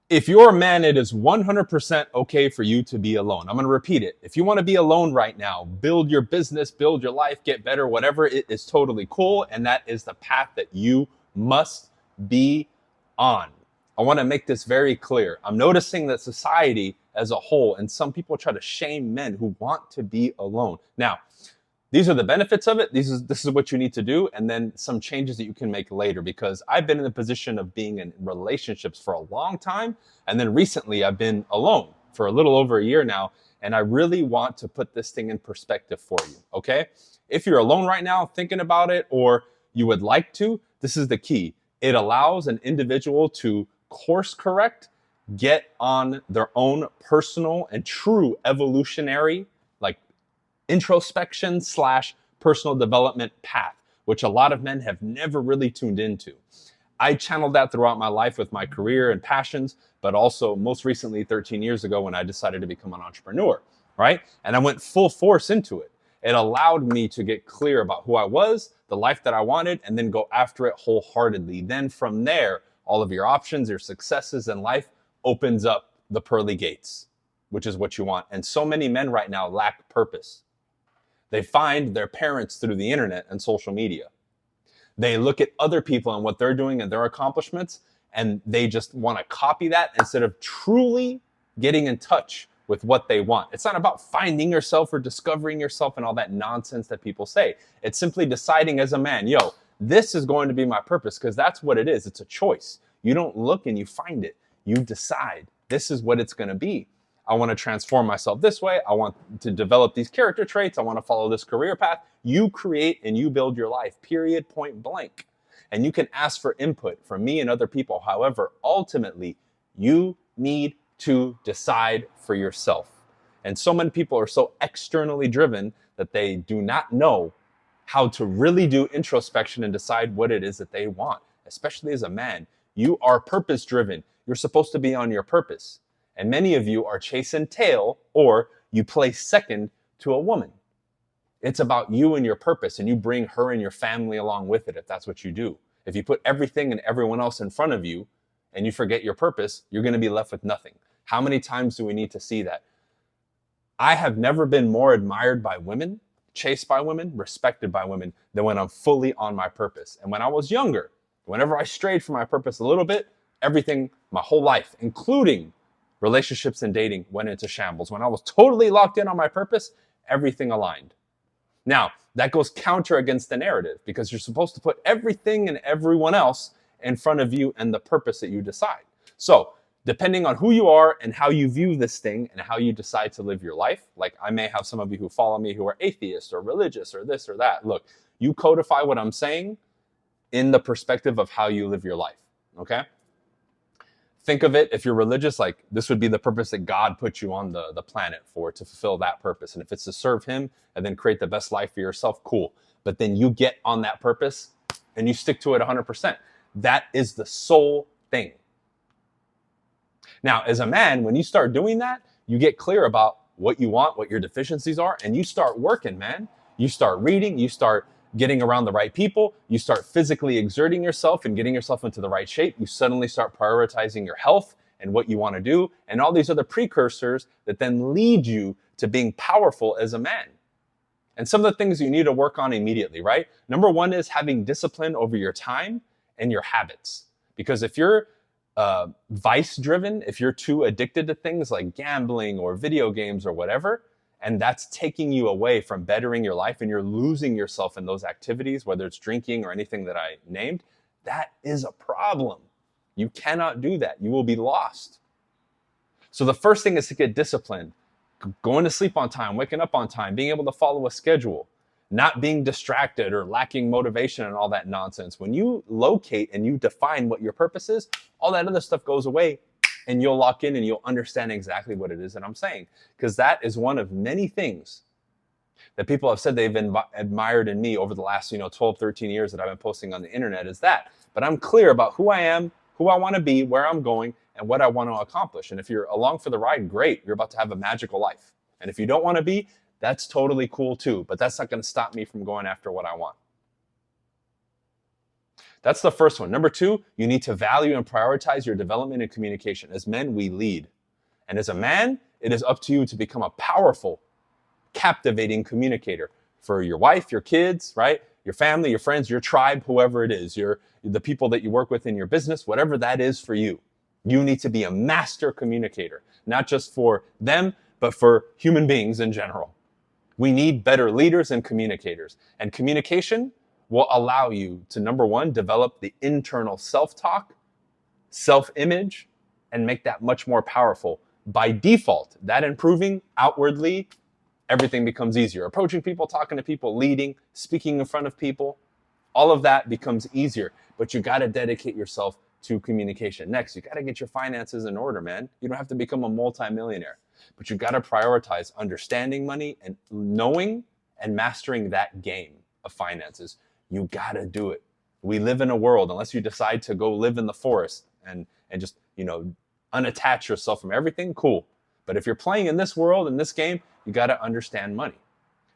If you're a man, it is 100% okay for you to be alone. I'm going to repeat it. If you want to be alone right now, build your business, build your life, get better, whatever, it is totally cool. And that is the path that you must be on. I want to make this very clear. I'm noticing that society as a whole, and some people try to shame men who want to be alone. Now, these are the benefits of it. This is what you need to do, and then some changes that you can make later. Because I've been in the position of being in relationships for a long time, and then recently I've been alone for a little over a year now, and I really want to put this thing in perspective for you. Okay, if you're alone right now thinking about it, or you would like to, this is the key. It allows an individual to course correct, get on their own personal and true evolutionary, like, introspection slash personal development path, which a lot of men have never really tuned into. I channeled that throughout my life with my career and passions, but also most recently 13 years ago when I decided to become an entrepreneur, right? And I went full force into it. It allowed me to get clear about who I was, the life that I wanted, and then go after it wholeheartedly. Then from there, all of your options, your successes in life opens up the pearly gates, which is what you want. And so many men right now lack purpose. They find their parents through the internet and social media. They look at other people and what they're doing and their accomplishments, and they just want to copy that instead of truly getting in touch with what they want. It's not about finding yourself or discovering yourself and all that nonsense that people say. It's simply deciding as a man, yo, this is going to be my purpose, because that's what it is. It's a choice. You don't look and you find it. You decide this is what it's going to be. I want to transform myself this way. I want to develop these character traits. I want to follow this career path. You create and you build your life, period, point blank. And you can ask for input from me and other people. However, ultimately, you need to decide for yourself. And so many people are so externally driven that they do not know how to really do introspection and decide what it is that they want, especially as a man. You are purpose driven. You're supposed to be on your purpose. And many of you are chasing tail, or you play second to a woman. It's about you and your purpose, and you bring her and your family along with it if that's what you do. If you put everything and everyone else in front of you and you forget your purpose, you're going to be left with nothing. How many times do we need to see that? I have never been more admired by women, chased by women, respected by women than when I'm fully on my purpose. And when I was younger, whenever I strayed from my purpose a little bit, everything, my whole life, including relationships and dating, went into shambles. When I was totally locked in on my purpose, everything aligned. Now, that goes counter against the narrative, because you're supposed to put everything and everyone else in front of you and the purpose that you decide. So, depending on who you are and how you view this thing and how you decide to live your life, like I may have some of you who follow me who are atheists or religious or this or that. Look, you codify what I'm saying in the perspective of how you live your life, okay? Think of it, if you're religious, like this would be the purpose that God put you on the planet for, to fulfill that purpose. And if it's to serve him and then create the best life for yourself, cool. But then you get on that purpose and you stick to it 100%. That is the sole thing. Now, as a man, when you start doing that, you get clear about what you want, what your deficiencies are, and you start working, man. You start reading, you start getting around the right people, you start physically exerting yourself and getting yourself into the right shape. You suddenly start prioritizing your health and what you want to do, and all these other precursors that then lead you to being powerful as a man. And some of the things you need to work on immediately, right? Number one is having discipline over your time and your habits. Because if you're vice driven, if you're too addicted to things like gambling or video games or whatever, and that's taking you away from bettering your life, and you're losing yourself in those activities, whether it's drinking or anything that I named, that is a problem. You cannot do that. You will be lost. So the first thing is to get disciplined. Going to sleep on time, waking up on time, being able to follow a schedule, not being distracted or lacking motivation and all that nonsense. When you locate and you define what your purpose is, all that other stuff goes away, and you'll lock in and you'll understand exactly what it is that I'm saying. Because that is one of many things that people have said they've been admired in me over the last 12, 13 years that I've been posting on the internet, is that. But I'm clear about who I am, who I want to be, where I'm going, and what I want to accomplish. And if you're along for the ride, great. You're about to have a magical life. And if you don't want to be, that's totally cool too. But that's not going to stop me from going after what I want. That's the first one. Number two, you need to value and prioritize your development and communication. As men, we lead. And as a man, it is up to you to become a powerful, captivating communicator for your wife, your kids, right? Your family, your friends, your tribe, whoever it is, the people that you work with in your business, whatever that is for you. You need to be a master communicator, not just for them, but for human beings in general. We need better leaders and communicators. And communication will allow you to, number one, develop the internal self-talk, self-image, and make that much more powerful. By default, that improving outwardly, everything becomes easier. Approaching people, talking to people, leading, speaking in front of people, all of that becomes easier. But you got to dedicate yourself to communication. Next, you got to get your finances in order, man. You don't have to become a multimillionaire, but you got to prioritize understanding money and knowing and mastering that game of finances. You got to do it. We live in a world, unless you decide to go live in the forest and just, unattach yourself from everything, cool. But if you're playing in this world, in this game, you got to understand money.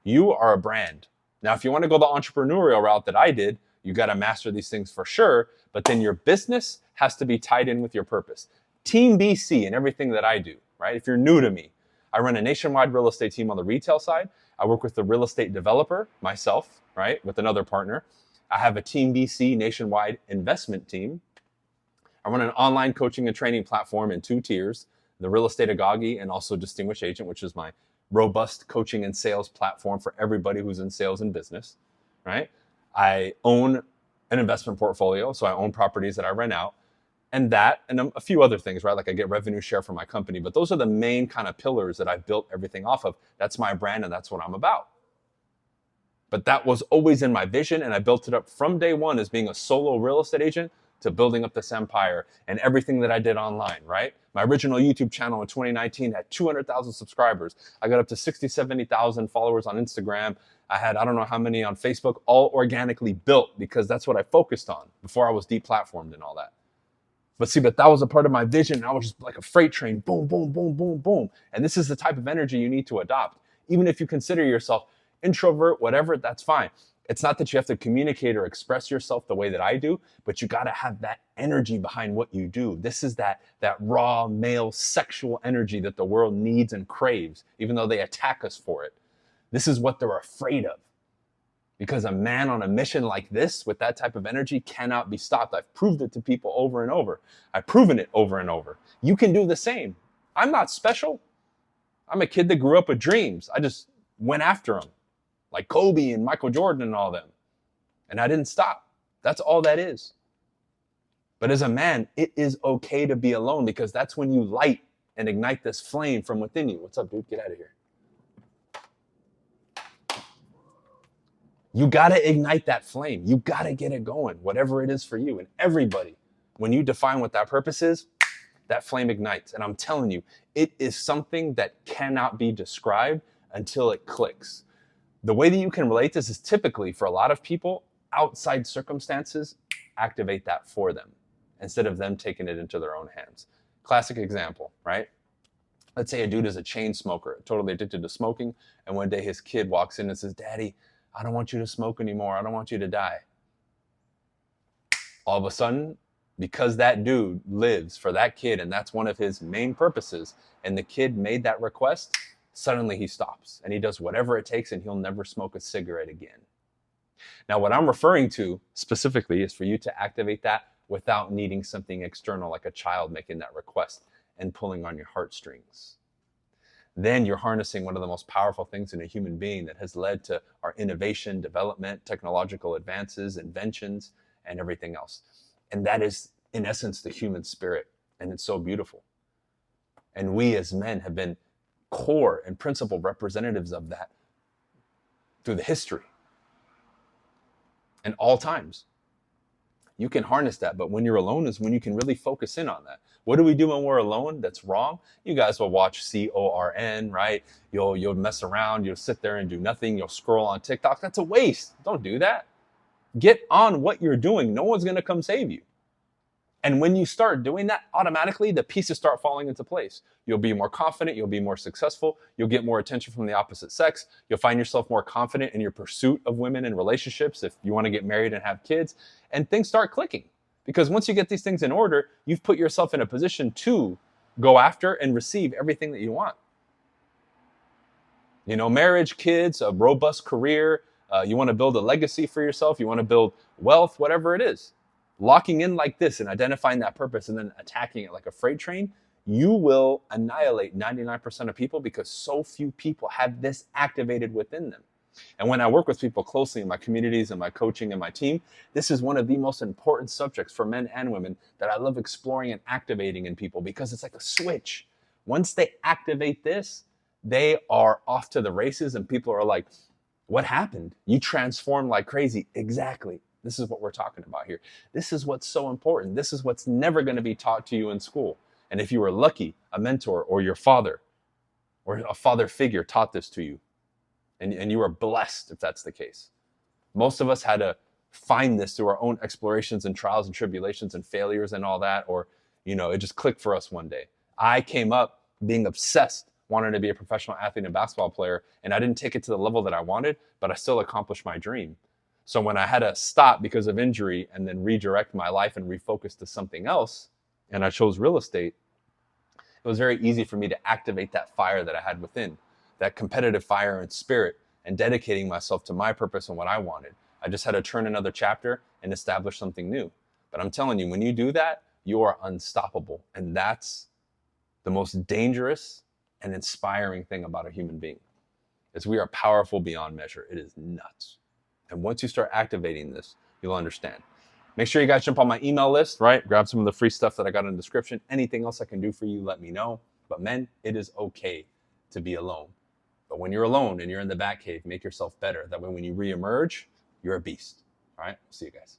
You are a brand. Now, if you want to go the entrepreneurial route that I did, you got to master these things for sure, but then your business has to be tied in with your purpose. Team BC and everything that I do, right? If you're new to me, I run a nationwide real estate team on the retail side. I work with the real estate developer, myself, right? With another partner. I have a Team BC nationwide investment team. I run an online coaching and training platform in 2 tiers, the Real Estate Agagi and also Distinguished Agent, which is my robust coaching and sales platform for everybody who's in sales and business, right? I own an investment portfolio, so I own properties that I rent out, and a few other things, right? Like I get revenue share from my company, but those are the main kind of pillars that I've built everything off of. That's my brand, and that's what I'm about. But that was always in my vision, and I built it up from day one as being a solo real estate agent to building up this empire and everything that I did online, right? My original YouTube channel in 2019 had 200,000 subscribers. I got up to 60, 70,000 followers on Instagram. I had, I don't know how many on Facebook, all organically built because that's what I focused on before I was deplatformed and all that. But that was a part of my vision. I was just like a freight train, boom, boom, boom, boom, boom. And this is the type of energy you need to adopt. Even if you consider yourself introvert, whatever, that's fine. It's not that you have to communicate or express yourself the way that I do, but you got to have that energy behind what you do. This is that raw male sexual energy that the world needs and craves, even though they attack us for it. This is what they're afraid of. Because a man on a mission like this, with that type of energy, cannot be stopped. I've proved it to people over and over. I've proven it over and over. You can do the same. I'm not special. I'm a kid that grew up with dreams. I just went after them. Like Kobe and Michael Jordan and all them. And I didn't stop. That's all that is. But as a man, it is okay to be alone because that's when you light and ignite this flame from within you. What's up, dude? Get out of here. You got to ignite that flame. You got to get it going, whatever it is for you. And everybody, when you define what that purpose is, that flame ignites. And I'm telling you, it is something that cannot be described until it clicks. The way that you can relate this is typically for a lot of people, outside circumstances activate that for them instead of them taking it into their own hands. Classic example, right? Let's say a dude is a chain smoker, totally addicted to smoking. And one day his kid walks in and says, "Daddy, I don't want you to smoke anymore. I don't want you to die." All of a sudden, because that dude lives for that kid and that's one of his main purposes, and the kid made that request, suddenly he stops and he does whatever it takes and he'll never smoke a cigarette again. Now, what I'm referring to specifically is for you to activate that without needing something external like a child making that request and pulling on your heartstrings. Then you're harnessing one of the most powerful things in a human being that has led to our innovation, development, technological advances, inventions, and everything else. And that is, in essence, the human spirit. And it's so beautiful. And we as men have been core and principal representatives of that through the history and all times. You can harness that, but when you're alone is when you can really focus in on that. What do we do when we're alone that's wrong? You guys will watch CORN, right? You'll mess around, you'll sit there and do nothing, you'll scroll on TikTok. That's a waste. Don't do that. Get on what you're doing. No one's going to come save you. And when you start doing that, automatically the pieces start falling into place. You'll be more confident, you'll be more successful, you'll get more attention from the opposite sex, you'll find yourself more confident in your pursuit of women and relationships if you want to get married and have kids, and things start clicking. Because once you get these things in order, you've put yourself in a position to go after and receive everything that you want. You know, marriage, kids, a robust career, you want to build a legacy for yourself, you want to build wealth, whatever it is. Locking in like this and identifying that purpose and then attacking it like a freight train, you will annihilate 99% of people because so few people have this activated within them. And when I work with people closely in my communities and my coaching and my team, this is one of the most important subjects for men and women that I love exploring and activating in people because it's like a switch. Once they activate this, they are off to the races and people are like, what happened? You transformed like crazy. Exactly. This is what we're talking about here. This is what's so important. This is what's never going to be taught to you in school. And if you were lucky, a mentor or your father or a father figure taught this to you, and you were blessed if that's the case. Most of us had to find this through our own explorations and trials and tribulations and failures and all that, or, you know, it just clicked for us one day. I came up being obsessed, wanting to be a professional athlete and basketball player, and I didn't take it to the level that I wanted, but I still accomplished my dream. So when I had to stop because of injury and then redirect my life and refocus to something else, and I chose real estate, it was very easy for me to activate that fire that I had within, that competitive fire and spirit, and dedicating myself to my purpose and what I wanted. I just had to turn another chapter and establish something new. But I'm telling you, when you do that, you are unstoppable. And that's the most dangerous and inspiring thing about a human being, is we are powerful beyond measure. It is nuts. And once you start activating this, you'll understand. Make sure you guys jump on my email list, right? Grab some of the free stuff that I got in the description. Anything else I can do for you, let me know. But men, it is okay to be alone. But when you're alone and you're in the Batcave, make yourself better. That way when you reemerge, you're a beast. All right, see you guys.